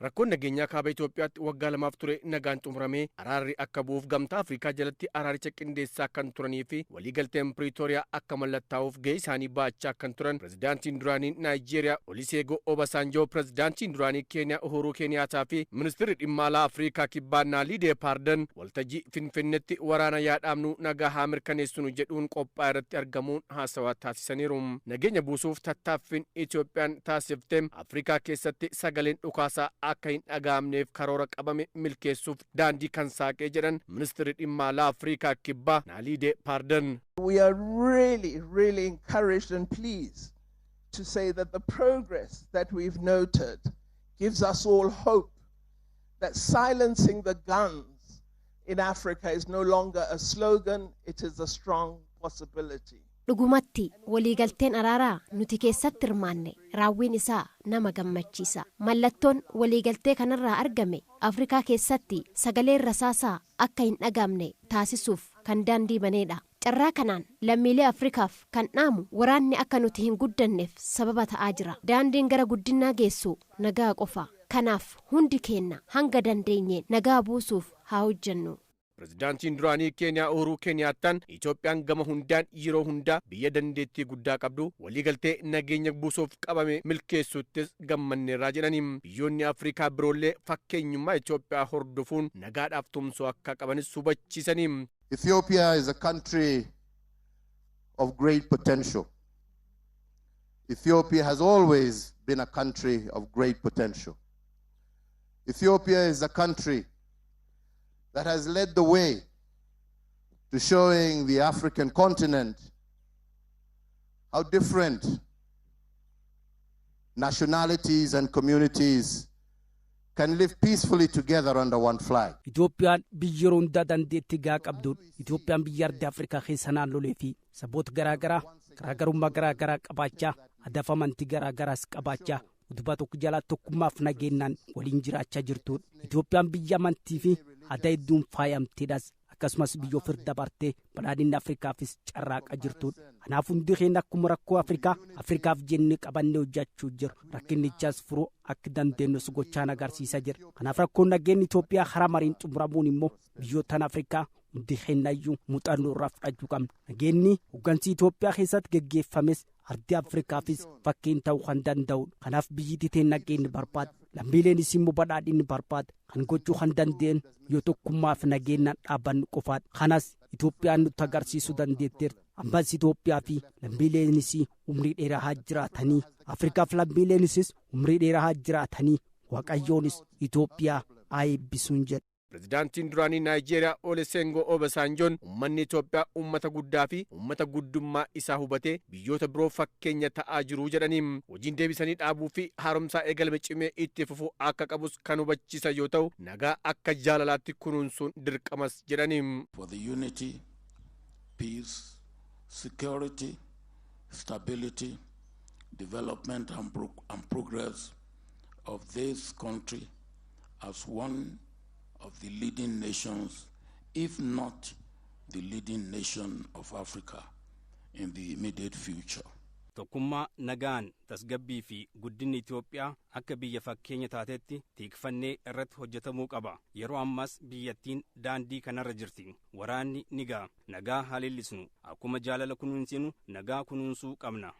Rakkoon nageenyaa kaaba Itoophiyaatti waggaa lamaaf ture nagaan xumuramee araarri akka bu'uuf gamtaa Afrikaa jalatti araaricha qindeessaa kan turanii fi waliigalteen Pretoria akka mallattaa'uuf gahee isaanii baachaa kan turan pirezidaantiin duraanii Naayijeeriyaa Olusegun Obasanjoo, pirezidaantiin duraanii Keeniyaa Uhuru Keniyaataa fi ministeerri dhimma alaa Afrikaa kibbaa Naalidee Paardan waltajjii Finfinneetti waraana yaadhaamnu nagaa haa mirkaneessinu jedhuun qophaa irratti argamuun haasawaa taasisaniiru. Nageenya buusuuf tattaaffiin Itoophiyaan taasifteem Afrikaa keessatti sagaleen dhukaasaa akka hin dhagaamneef karoora qabame milkeessuuf daandii kan saaqee jedhan ministeerri dhimma alaa Afrikaa kibbaa Naalidee Paardan. We are really encouraged and pleased to say that the progress that we've noted gives us all hope that silencing the guns in Africa is no longer a slogan, it is a strong possibility. Dhugumatti waliigalteen araaraa nuti keessatti hirmaanne raawwiin isaa nama gammachiisa. Mallattoon waliigaltee kanarraa argame Afrikaa keessatti sagaleen rasaasaa akka hin dhagaamne taasisuuf kan daandii baneedha. Carraa kanaan lammiilee Afrikaaf kan dhaamu waraanni akka nuti hin guddanneef sababa ta'aa jira. Daandiin gara guddinaa geessu nagaa qofa. Kanaaf hundi keenya hanga dandeenye nagaa buusuuf haa hojjennu. Pirezidaantiin duraanii Keeniyaa Uhuru Keniyaataan Itoophiyaan gama hundaan yeroo hundaa biyya dandeettii guddaa qabdu waliigaltee nageenya buusuuf qabame milkeessuuttis gammanneerraa jedhaniin biyyoonni Afrikaa biroollee fakkeenyummaa Itoophiyaa hordofuun nagaadhaaf tumsoo akka qabanis hubachiisaniin. Ethiopia is a country of great potential. Ethiopia has always been a country of great potential. Ethiopia is a country that has led the way to showing the African continent how different nationalities and communities can live peacefully together under one flag. Ethiopian biyyoon dandeettii gaa qabdu. Ethiopian biyyardi Afrikaa keessa naannolee fi saboota garaagarummaa garaagaraa qabaachaa adafamantii garaagaraas qabaachaa utubaa tokko jalaa tokkummaaf nageenyaan waliin jiraachaa jirtu. Ethiopian biyya amantii fi aadaa hedduun faayamteedhas akkasumas biyyoo firda bartee badhaadhinni Afrikaafis carraaqa jirtu. Kanaaf hundi keenya akkuma rakkoo Afrikaaf jennee qabannee hojjechuu jiru. Rakkinnichaas furuu akka dandeenyus gochaan agarsiisaa jira. Kanaaf rakkoon nageenyi Itoophiyaa karaa mariin xumuramuun immoo biyyoottan Afrikaa hundi keenyayyuu muuxannoo irraa fudhachuu qabna. Nageenyi hoggansi Itoophiyaa keessatti geggeeffames ardii Afrikaafis fakkiin ta'uu kan danda'u. Kanaaf biyyi titee nageenyi barbaada. Lammiileenis immoo badhaadhinni barbaada. Kan gochuu kan dandeenyu yoo tokkummaaf nageenyaan dhaabbannu qofaadha. Kanas Itoophiyaan nutti agarsiisuu dandeetteerti. Ammas Itoophiyaa fi lammiileenis umrii dheeraa haa jiraatanii Afrikaaf lammiileenis umrii dheeraa haa jiraatanii Waaqayyoonis Itoophiyaa haa eebbisuun jedha. Pirezidaantiin duraanii Naayijeeriyaa Olusegun Obasanjoon uummanni Itoophiyaa uummata guddaa fi uummata guddummaa isaa hubatee biyyoota biroo fakkeenya ta'aa jiru jedhaniin hojiin deebisanii dhaabuu fi haaromsaa eegalame cimee itti fufuu akka qabus kan hubachiisa yoo ta'u nagaa akka jaalalaatti kunuunsuun dirqamas jedhaniin. For the unity, peace, security, stability, development and progress of this country as one of the leading nations, if not the leading nation of Africa in the immediate future. Tokkummaa nagaan tasgabbii fi guddinni Itoophiyaa akka biyya fakkeenya taatetti tikfannee irratti hojjetamuu qaba. Yeroo ammas biyyattiin daandii kanarra jirti. Waraanni ni ga'a. Nagaa haleellisnu akkuma jaalala kunuunsinu nagaa kunuunsuu qabna.